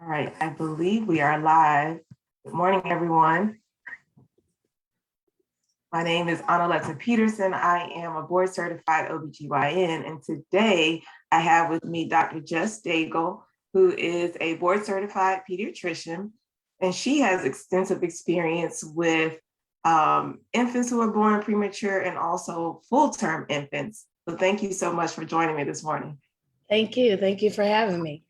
All right, I believe we are live. Good morning, everyone. My name is Analeta Peterson. I am a board certified OBGYN, and today I have with me Dr. Jess Daigle, who is a board certified pediatrician, and she has extensive experience with infants who are born premature and also full-term infants. So thank you so much for joining me this morning. Thank you. Thank you for having me.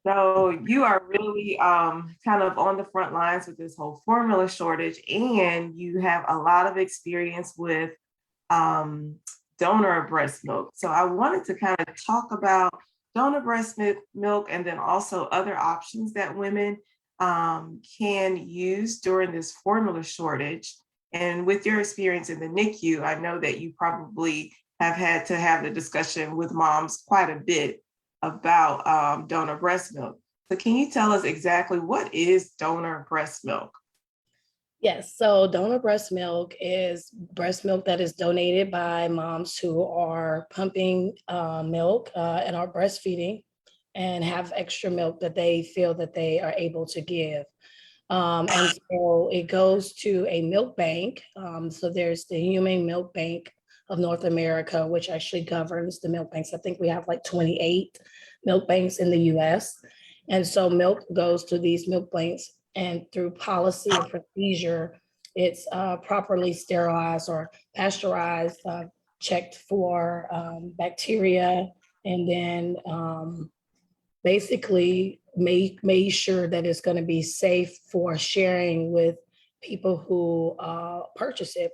So you are really kind of on the front lines with this whole formula shortage, and you have a lot of experience with donor breast milk. So I wanted to kind of talk about donor breast milk and then also other options that women can use during this formula shortage. And with your experience in the NICU, I know that you probably have had to have the discussion with moms quite a bit about donor breast milk. So can you tell us exactly what is donor breast milk? Yes, so donor breast milk is breast milk that is donated by moms who are pumping milk and are breastfeeding and have extra milk that they feel that they are able to give. And so it goes to a milk bank. So there's the Human Milk Bank of North America, which actually governs the milk banks. I think we have like 28 milk banks in the US. And so milk goes to these milk banks, and through policy and procedure, it's properly sterilized or pasteurized, checked for bacteria, and then basically made sure that it's going to be safe for sharing with people who purchase it.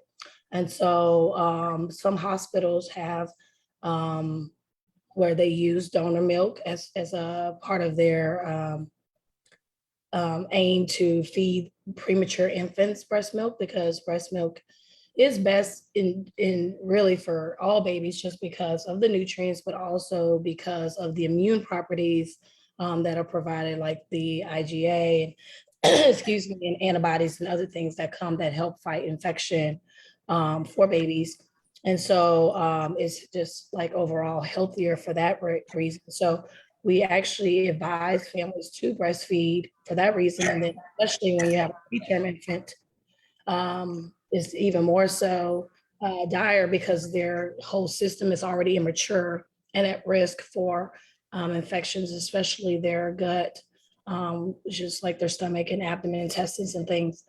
And so some hospitals have where they use donor milk as a part of their aim to feed premature infants breast milk, because breast milk is best in really for all babies, just because of the nutrients, but also because of the immune properties that are provided, like the IgA, excuse me, and antibodies and other things that help fight infection for babies. And so it's just like overall healthier for that reason. So we actually advise families to breastfeed for that reason. And then especially when you have a preterm infant, is even more so dire, because their whole system is already immature and at risk for infections, especially their gut, just like their stomach and abdomen, intestines and things.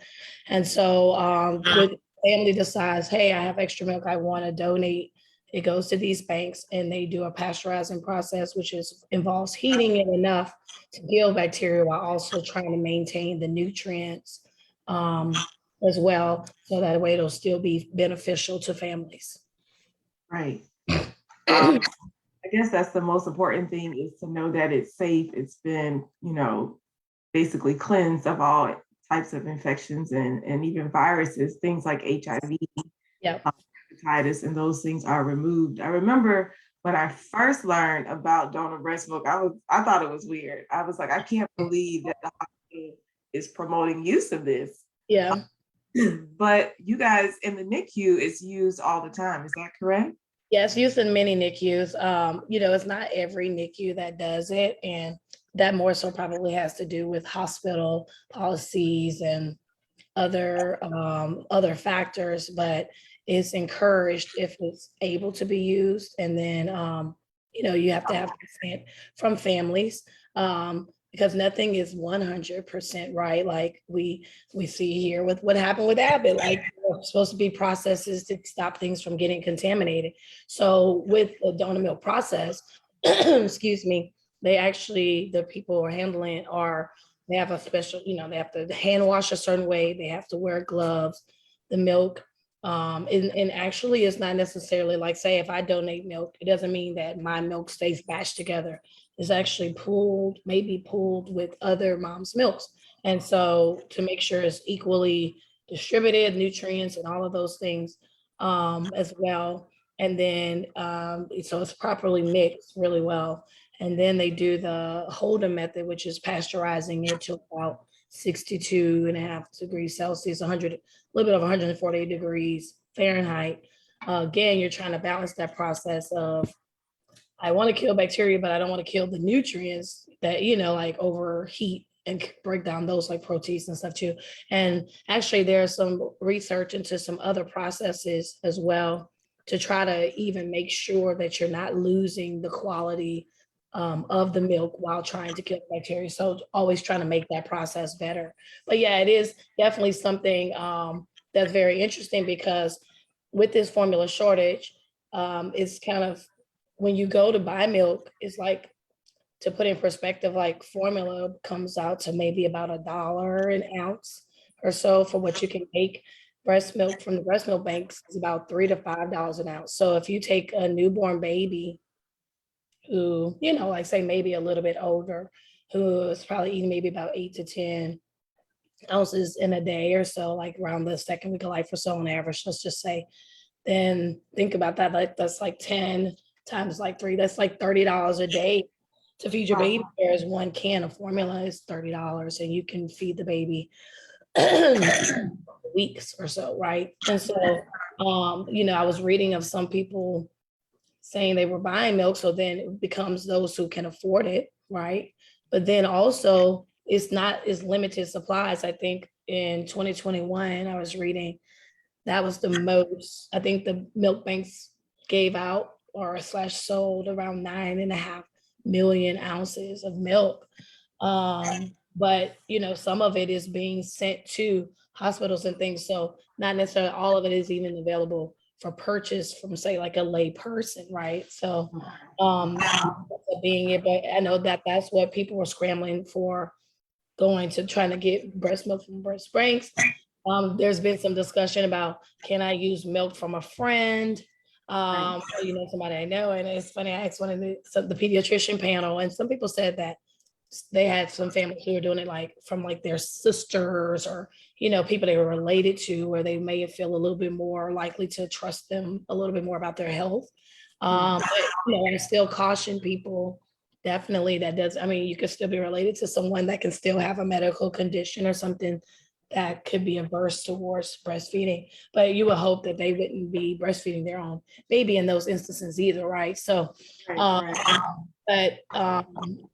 And so with family decides, hey, I have extra milk, I want to donate, it goes to these banks and they do a pasteurizing process, which involves heating it enough to kill bacteria while also trying to maintain the nutrients as well. So that way it'll still be beneficial to families. Right. I guess that's the most important thing, is to know that it's safe. It's been, basically cleansed of all types of infections and even viruses, things like HIV, hepatitis, and those things are removed. I remember when I first learned about donor breast milk, I thought it was weird. I was like, I can't believe that the hospital is promoting use of this. Yeah. But you guys in the NICU, it's used all the time. Is that correct? Yes, used in many NICUs. It's not every NICU that does it, and that more so probably has to do with hospital policies and other factors, but it's encouraged if it's able to be used. And then you have to have consent from families, because nothing is 100% right. Like we see here with what happened with Abbott, like supposed to be processes to stop things from getting contaminated. So with the donor milk process, excuse me, the people who are handling it they have a special, they have to hand wash a certain way, they have to wear gloves, the milk. And actually it's not necessarily like, say, if I donate milk, it doesn't mean that my milk stays batched together. It's actually maybe pooled with other moms' milks. And so to make sure it's equally distributed, nutrients and all of those things as well. And then, so it's properly mixed really well. And then they do the Holden method, which is pasteurizing it to about 62.5 degrees Celsius, a little bit of 140 degrees Fahrenheit. Again, you're trying to balance that process of I want to kill bacteria, but I don't want to kill the nutrients that, you know, like overheat and break down those like proteins and stuff too. And actually there's some research into some other processes as well to try to even make sure that you're not losing the quality of the milk while trying to kill bacteria. So always trying to make that process better. But yeah, it is definitely something that's very interesting because with this formula shortage, it's kind of when you go to buy milk, it's like, to put in perspective, like formula comes out to maybe about $1 an ounce or so for what you can make. Breast milk from the breast milk banks is about $3 to $5 an ounce. So if you take a newborn baby who, you know, like say maybe a little bit older, who is probably eating maybe about 8 to 10 ounces in a day or so, like around the second week of life or so on average, let's just say, then think about that. Like that's like 10 times like 3, that's like $30 a day to feed your baby. Whereas one can of formula is $30 and you can feed the baby weeks or so, right? And so, you know, I was reading of some people saying they were buying milk, so then it becomes those who can afford it, right? But then also it's not as limited supplies. I think in 2021, I was reading that was the most, I think the milk banks gave out or slash sold around 9.5 million ounces of milk. But you know, some of it is being sent to hospitals and things. So not necessarily all of it is even available for purchase from say like a lay person, right? So being it, but I know that that's what people were scrambling for, going to trying to get breast milk from breast banks. There's been some discussion about, can I use milk from a friend? You know, somebody I know, and it's funny, I asked one of the pediatrician panel, and some people said that they had some families who were doing it like from like their sisters or, you know, people they were related to, where they may feel a little bit more likely to trust them a little bit more about their health. But, you know, I still caution people, definitely that does, I mean, you could still be related to someone that can still have a medical condition or something that could be averse towards breastfeeding, but you would hope that they wouldn't be breastfeeding their own baby in those instances either, right? So, but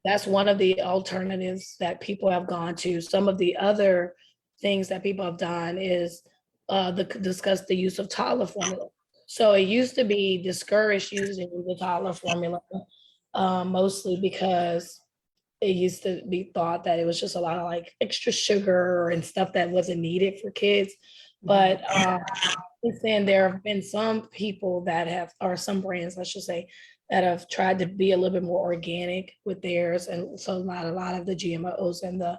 that's one of the alternatives that people have gone to. Some of the other things that people have done is discuss the use of toddler formula. So it used to be discouraged using the toddler formula, mostly because it used to be thought that it was just a lot of like extra sugar and stuff that wasn't needed for kids. But since then, there have been some people that have, or some brands, I should say, that have tried to be a little bit more organic with theirs. And so not a lot of the GMOs and the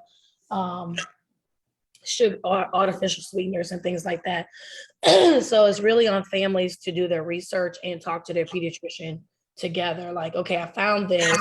sugar, artificial sweeteners and things like that. So it's really on families to do their research and talk to their pediatrician together. Like, okay, I found this,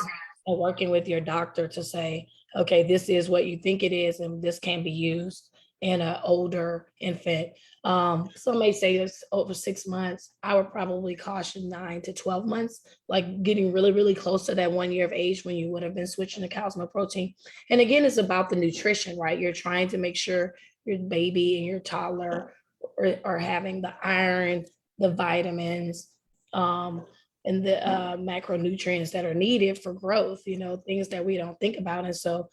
and working with your doctor to say, okay, this is what you think it is, and this can be used in an older infant. Some may say it's over 6 months. I would probably caution 9 to 12 months, like getting really, really close to that 1 year of age when you would have been switching to cow's milk protein. And again, it's about the nutrition, right? You're trying to make sure your baby and your toddler are having the iron, the vitamins, and the macronutrients that are needed for growth, you know, things that we don't think about. And so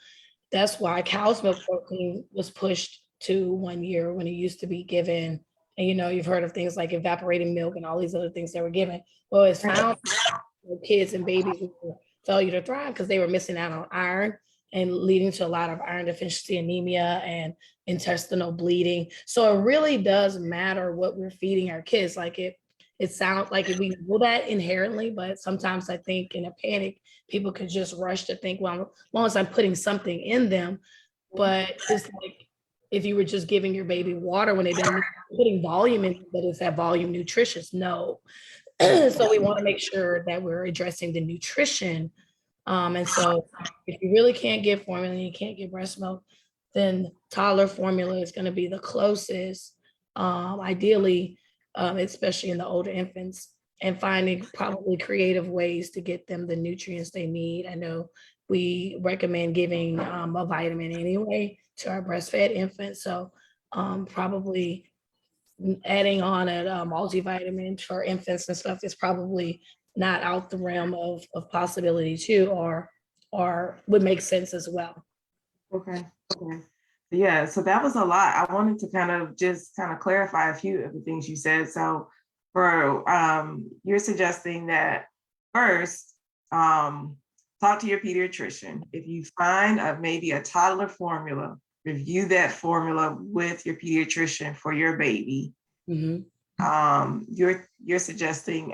that's why cow's milk protein was pushed to 1 year when it used to be given. And, you know, you've heard of things like evaporating milk and all these other things that were given. Well, it's found kids and babies with failure to thrive because they were missing out on iron and leading to a lot of iron deficiency anemia and intestinal bleeding. So it really does matter what we're feeding our kids. Like it sounds like we know that inherently, but sometimes I think in a panic, people could just rush to think, well, as long as I'm putting something in them. But it's like if you were just giving your baby water when they've been putting volume in, but is that volume nutritious? No. So we want to make sure that we're addressing the nutrition. And so if you really can't get formula and you can't get breast milk, then toddler formula is going to be the closest, ideally, especially in the older infants, and finding probably creative ways to get them the nutrients they need. I know we recommend giving a vitamin anyway to our breastfed infants. So probably adding on a multivitamin for infants and stuff is probably not out the realm of possibility too, or would make sense as well. Okay. Okay. Yeah, so that was a lot. I wanted to just clarify a few of the things you said. So for you're suggesting that first, talk to your pediatrician. If you find maybe a toddler formula, review that formula with your pediatrician for your baby. Mhm. You're suggesting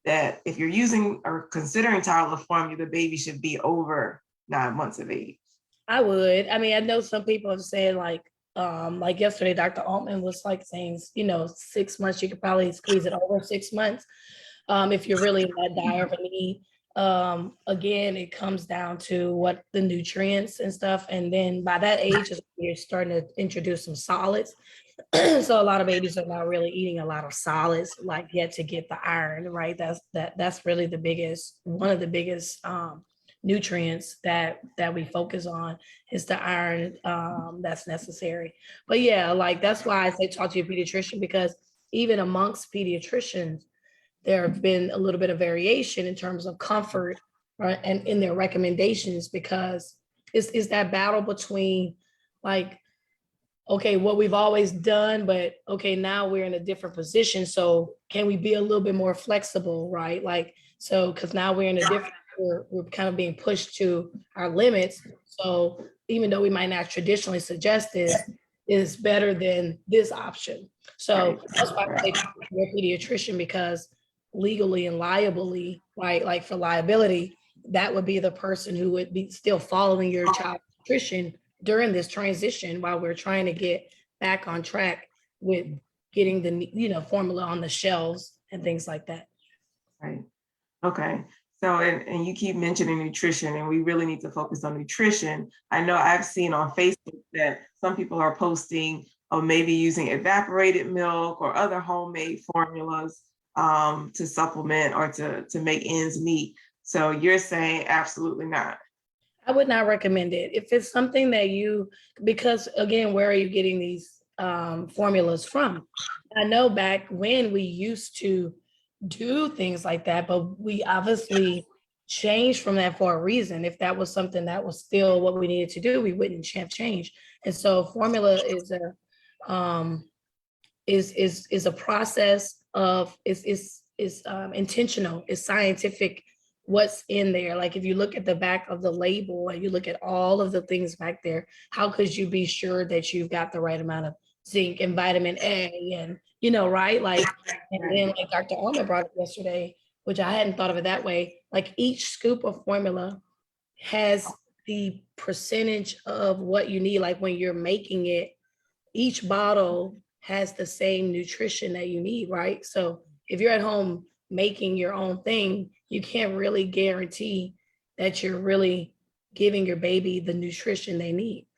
that if you're using or considering toddler formula, the baby should be over 9 months of age. I would. I mean, I know some people have said like yesterday, Dr. Altman was like saying, 6 months, you could probably squeeze it over 6 months. If you're really in that dire of a need. Again, it comes down to what the nutrients and stuff. And then by that age, you're starting to introduce some solids. So a lot of babies are not really eating a lot of solids like yet to get the iron, right? That's really one of the biggest nutrients that we focus on is the iron that's necessary. But yeah, like that's why I say talk to your pediatrician, because even amongst pediatricians, there have been a little bit of variation in terms of comfort, right, and in their recommendations, because it's that battle between like, okay, what we've always done, but okay, now we're in a different position. So can we be a little bit more flexible, right? Like, so because now we're in a different, we're kind of being pushed to our limits. So even though we might not traditionally suggest this, is better than this option. So that's why I say your pediatrician, because legally and liably, right? Like for liability, that would be the person who would be still following your child's nutrition during this transition while we're trying to get back on track with getting the formula on the shelves and things like that. Right. Okay. So, and you keep mentioning nutrition, and we really need to focus on nutrition. I know I've seen on Facebook that some people are posting or maybe using evaporated milk or other homemade formulas to supplement or to make ends meet. So you're saying absolutely not. I would not recommend it. If it's something that because again, where are you getting these formulas from? I know back when we used to do things like that, but we obviously changed from that for a reason. If that was something that was still what we needed to do, we wouldn't have changed. And so formula is a process of is intentional, is scientific what's in there. Like if you look at the back of the label and you look at all of the things back there, how could you be sure that you've got the right amount of zinc and vitamin A and right? Like, and then like Dr. Almond brought up yesterday, which I hadn't thought of it that way. Like each scoop of formula has the percentage of what you need. Like when you're making it, each bottle has the same nutrition that you need, right? So if you're at home making your own thing, you can't really guarantee that you're really giving your baby the nutrition they need,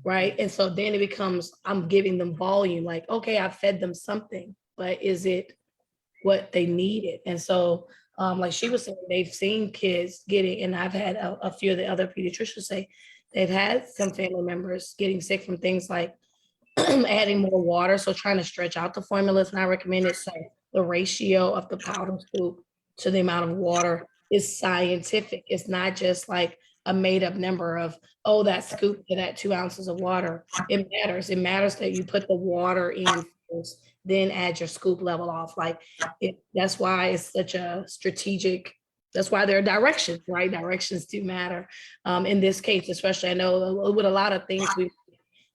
right? And so then it becomes, I'm giving them volume, like, okay, I fed them something, but is it what they needed? And so like she was saying, they've seen kids getting, and I've had a few of the other pediatricians say they've had some family members getting sick from things like adding more water. So trying to stretch out the formula is not recommended. So the ratio of the powder scoop to the amount of water is scientific. It's not just like a made up number of, oh, that scoop to that 2 ounces of water. It matters. It matters that you put the water in first, then add your scoop level off. Like that's why it's such a strategic. That's why there are directions, right? Directions do matter. In this case, especially, I know with a lot of things we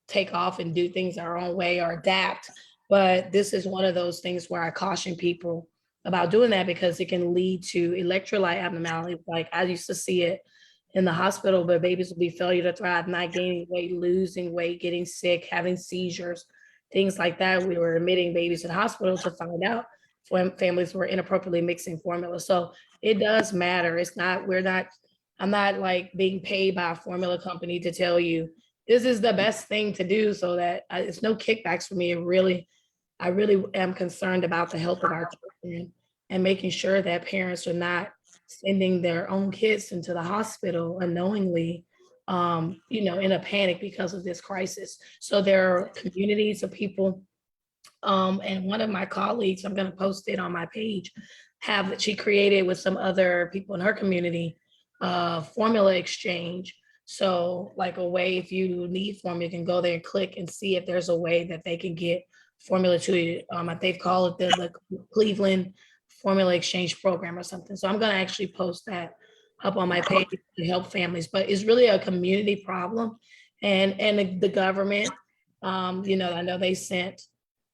take off and do things our own way or adapt. But this is one of those things where I caution people about doing that, because it can lead to electrolyte abnormalities. Like I used to see it in the hospital, but babies will be failure to thrive, not gaining weight, losing weight, getting sick, having seizures, things like that. We were admitting babies in the hospital to find out when families were inappropriately mixing formula. So it does matter. I'm not like being paid by a formula company to tell you this is the best thing to do, so that it's no kickbacks for me. I really am concerned about the health of our children and making sure that parents are not sending their own kids into the hospital unknowingly, in a panic because of this crisis. So there are communities of people And one of my colleagues, I'm going to post it on my page, she created with some other people in her community, formula exchange. So like a way, if you need formula, you can go there and click and see if there's a way that they can get formula to you. They've called it the Cleveland Formula Exchange Program or something. So I'm going to actually post that up on my page to help families, but it's really a community problem. And the government, I know they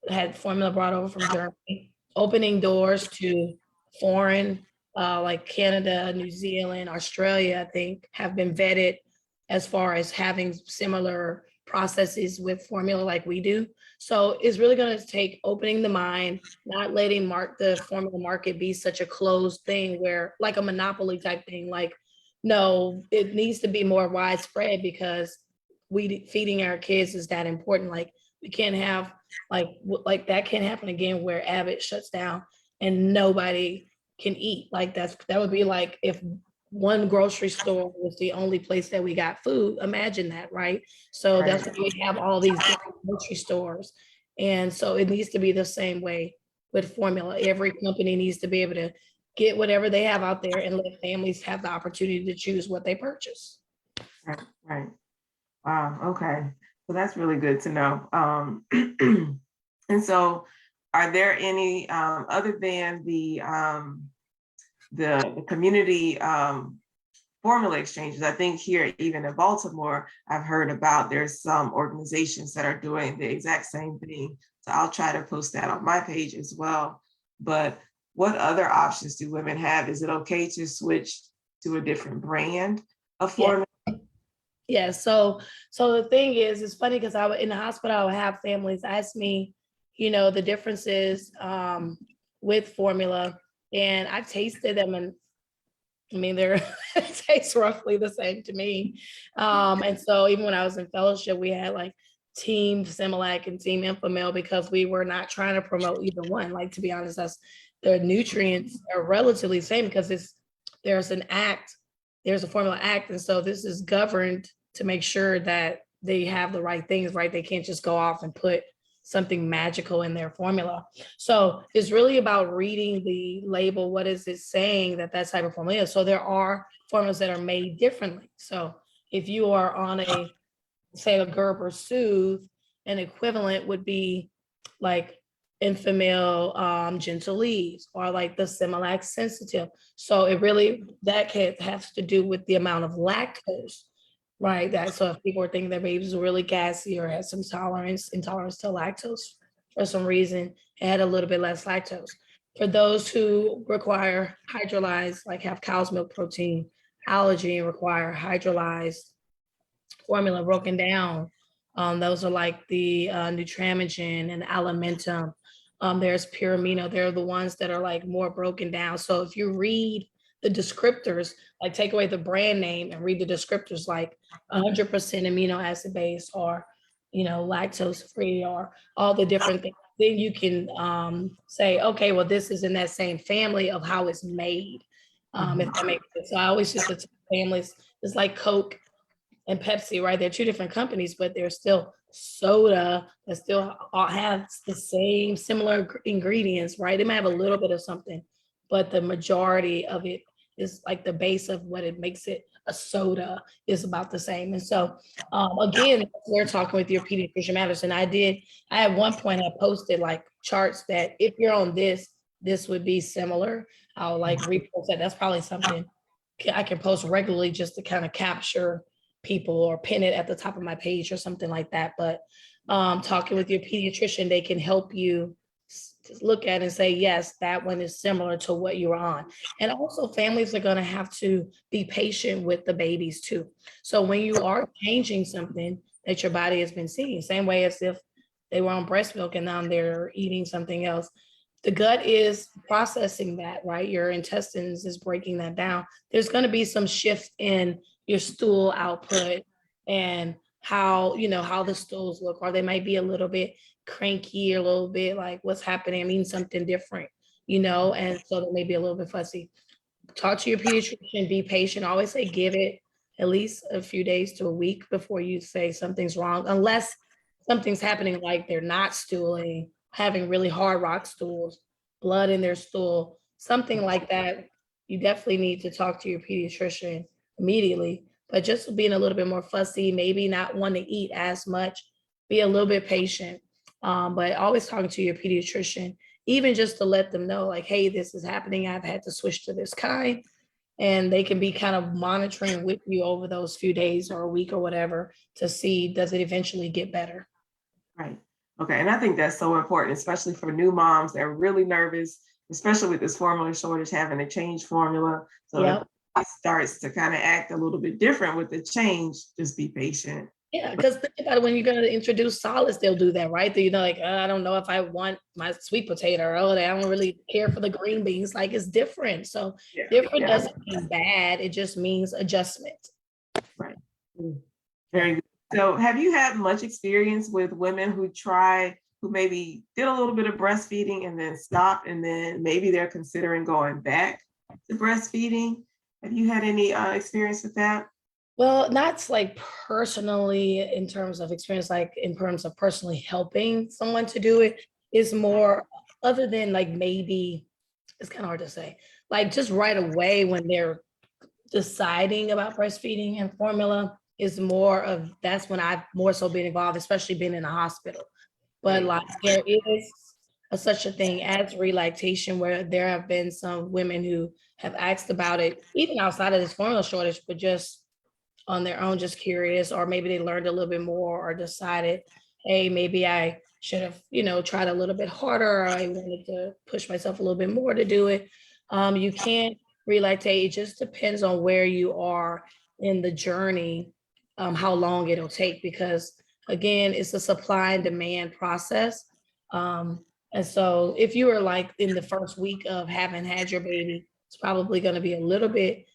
had formula brought over from Germany, opening doors to foreign, like Canada, New Zealand, Australia, I think, have been vetted as far as having similar processes with formula like we do. So it's really going to take opening the mind, not letting the formula market be such a closed thing where like a monopoly type thing. Like, no, it needs to be more widespread because feeding our kids is that important. Like we can't have like that can't happen again where Abbott shuts down and nobody can eat. Like that would be like if one grocery store was the only place that we got food. Imagine that, right? So Right. that's why we have all these different grocery stores. And so it needs to be the same way with formula. Every company needs to be able to get whatever they have out there and let families have the opportunity to choose what they purchase. Right, right. Wow, okay. So that's really good to know. And so are there any, other than the community formula exchanges, I think here, even in Baltimore, I've heard about there's some organizations that are doing the exact same thing. So I'll try to post that on my page as well. But what other options do women have? Is it okay to switch to a different brand of formula? Yeah. So the thing is, it's funny because in the hospital, I would have families ask me, the differences with formula, and I've tasted them, and I mean, they're it tastes roughly the same to me. And so even when I was in fellowship, we had like Team Similac and Team Infamil because we were not trying to promote either one. Like, to be honest, the nutrients are relatively the same because there's a formula act. And so this is governed to make sure that they have the right things, right? They can't just go off and put something magical in their formula. So it's really about reading the label. What is it saying that type of formula is? So there are formulas that are made differently. So if you are on say a Gerber Soothe, an equivalent would be like Enfamil Gentle Leaves or like the Similac Sensitive. So it really, has to do with the amount of lactose, right? So if people are thinking their babies are really gassy or had some intolerance to lactose for some reason, it had a little bit less lactose. For those who require hydrolyzed, like have cow's milk protein allergy and require hydrolyzed formula broken down, those are like the Nutramigen and Alimentum. There's Pyramino. They're the ones that are like more broken down. So if you read the descriptors, like take away the brand name and read the descriptors, like 100% amino acid base or, lactose free or all the different things, then you can say, okay, well, this is in that same family of how it's made. If that makes sense. So I always just tell families, it's like Coke and Pepsi, right? They're two different companies, but they're still soda that still all have the same similar ingredients, right? They might have a little bit of something, but the majority of it is like the base of what it makes it a soda is about the same. And so again, we're talking with your pediatrician matters. And I at one point I posted like charts that if you're on this would be similar. I'll like repost that. That's probably something I can post regularly just to kind of capture people or pin it at the top of my page or something like that. But talking with your pediatrician, they can help you look at and say, yes, that one is similar to what you're on. And also families are going to have to be patient with the babies too. So when you are changing something that your body has been seeing, same way as if they were on breast milk and now they're eating something else, the gut is processing that, right? Your intestines is breaking that down. There's going to be some shift in your stool output and how the stools look, or they might be a little bit cranky, a little bit like what's happening, I mean something different, and so they may be a little bit fussy. Talk to your pediatrician, be patient. Always say give it at least a few days to a week before you say something's wrong, unless something's happening like they're not stooling having really hard rock stools, blood in their stool, something like that, you definitely need to talk to your pediatrician immediately. But just being a little bit more fussy, maybe not want to eat as much, be a little bit patient. But always talking to your pediatrician, even just to let them know, like, hey, this is happening. I've had to switch to this kind. And they can be kind of monitoring with you over those few days or a week or whatever to see, does it eventually get better? Right. Okay. And I think that's so important, especially for new moms that are really nervous, especially with this formula shortage, having to change formula. So if Yep. it starts to kind of act a little bit different with the change, just be patient. Yeah, because think about it, when you're going to introduce solids, they'll do that, right? You know, like, I don't know if I want my sweet potato, or oh, I don't really care for the green beans. Like, it's different. So Yeah. different Yeah. doesn't mean bad. It just means adjustment. Right. Very good. So have you had much experience with women who maybe did a little bit of breastfeeding and then stopped, and then maybe they're considering going back to breastfeeding? Have you had any experience with that? Well, not like personally in terms of experience, like in terms of personally helping someone to do it, is more other than like maybe it's kind of hard to say, like just right away when they're deciding about breastfeeding and formula is more of that's when I've more so been involved, especially being in a hospital. But Right. like there is such a thing as relactation where there have been some women who have asked about it, even outside of this formula shortage, but just on their own, just curious, or maybe they learned a little bit more or decided, hey, maybe I should have, tried a little bit harder, or I wanted to push myself a little bit more to do it. You can't relactate. It just depends on where you are in the journey, how long it'll take, because again, it's a supply and demand process. And so if you are like in the first week of having had your baby, it's probably going to be a little bit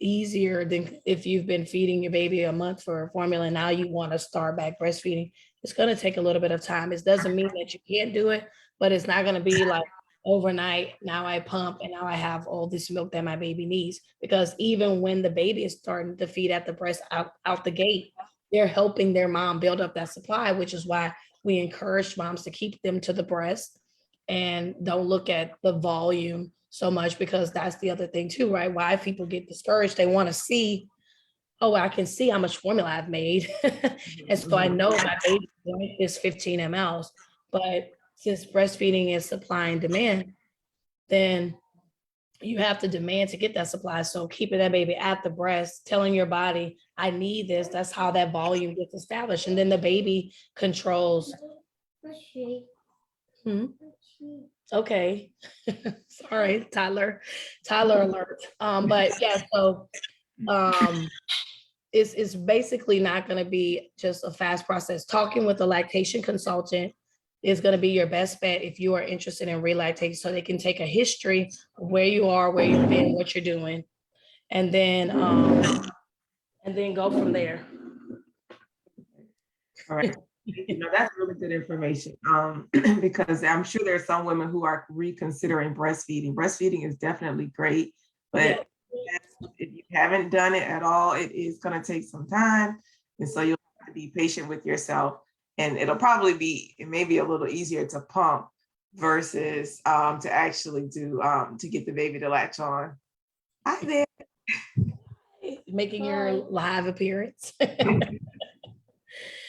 easier than if you've been feeding your baby a month for formula and now you want to start back breastfeeding. It's going to take a little bit of time. It doesn't mean that you can't do it, but it's not going to be like overnight. Now I pump and now I have all this milk that my baby needs. Because even when the baby is starting to feed at the breast out the gate, they're helping their mom build up that supply, which is why we encourage moms to keep them to the breast and don't look at the volume so much, because that's the other thing too, right? Why people get discouraged. They want to see, oh, I can see how much formula I've made. And so I know my baby is 15 mLs. But since breastfeeding is supply and demand, then you have to demand to get that supply. So keeping that baby at the breast, telling your body, I need this, that's how that volume gets established. And then the baby controls. Hmm? Okay. Sorry, Tyler alert. But yeah, so it's basically not going to be just a fast process. Talking with a lactation consultant is going to be your best bet if you are interested in relactation, so they can take a history of where you are, where you've been, what you're doing, and then go from there. All right. That's really good information, because I'm sure there are some women who are reconsidering breastfeeding. Breastfeeding is definitely great, but if you haven't done it at all, it is going to take some time. And so you'll have to be patient with yourself. And it'll probably be, it may be a little easier to pump versus to actually do, to get the baby to latch on. Hi there. Making your live appearance.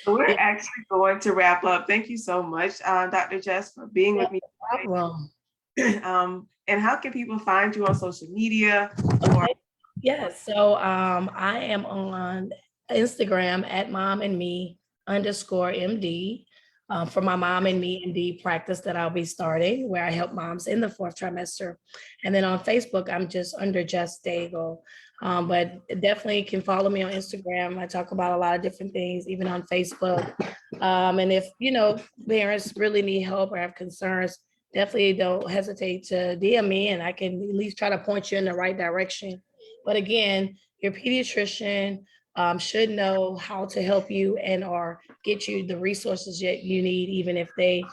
So we're actually going to wrap up. Thank you so much, Dr. Jess, for being with me. And how can people find you on social media? Okay. Yes. So I am on Instagram at momandme_MD for my Mom and Me MD practice that I'll be starting, where I help moms in the 4th trimester. And then on Facebook, I'm just under Jess Daigle. But definitely can follow me on Instagram. I talk about a lot of different things, even on Facebook. And if, parents really need help or have concerns, definitely don't hesitate to DM me, and I can at least try to point you in the right direction. But again, your pediatrician should know how to help you and or get you the resources that you need, even if they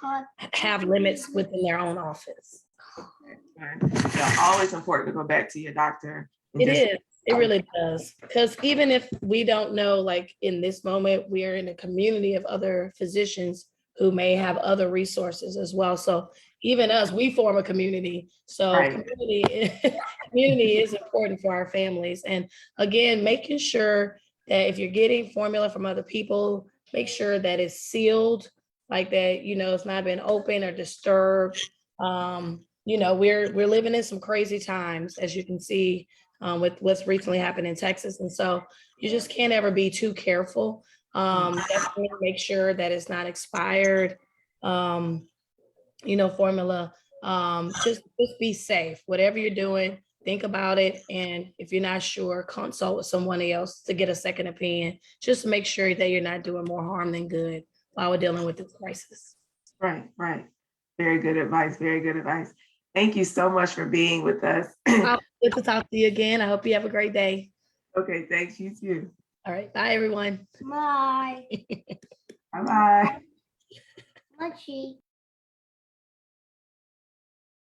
have limits within their own office. Yeah, always important to go back to your doctor. It is. It really does. Because even if we don't know, like in this moment, we are in a community of other physicians who may have other resources as well. So even us, we form a community. So Right. community is important for our families. And again, making sure that if you're getting formula from other people, make sure that it's sealed, like that, it's not been open or disturbed. We're living in some crazy times, as you can see, with what's recently happened in Texas. And so you just can't ever be too careful. Definitely make sure that it's not expired. Formula. Just be safe. Whatever you're doing, think about it. And if you're not sure, consult with someone else to get a second opinion. Just to make sure that you're not doing more harm than good while we're dealing with this crisis. Right. Very good advice. Very good advice. Thank you so much for being with us. Good to talk to you again. I hope you have a great day. Okay, thanks. You too. All right. Bye, everyone. Bye. Bye-bye. Mochi.